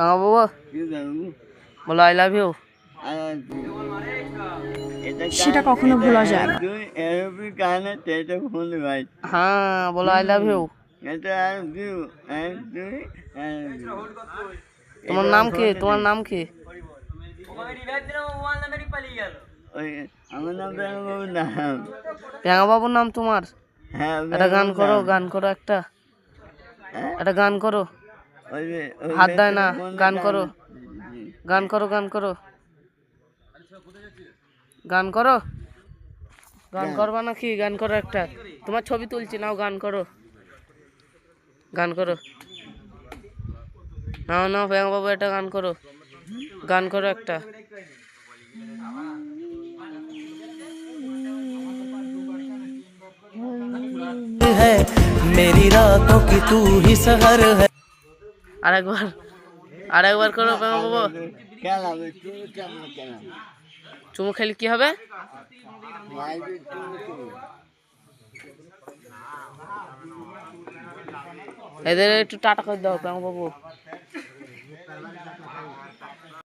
हाँ बाबा बोलो I love you. সেটা কখনো ভোলা যায় না। हाँ बोलो आई लव यू। তোমার নাম কি? তোমার নাম কি? প্যাঙা বাবুর নাম তোমার? একটা গান করো, গান করো একটা, একটা গান করো। হাত দেয় না, গান করো, গান করো, গান করো, গান করো। গান করবা নাকি? গান করো একটা, তোমার ছবি তুলছি, নাও গান করো, গান করো। নাও নাও প্যাঙা বাবু একটা গান করো, গান করো একটা। है मेरी रातों की तू ही सहर है। আরেকবার, আরেকবার করো প্যাঙা বাবু। চুমু খেলে কি হবে? এদের একটু টাটা করে দাও প্যাঙা বাবু।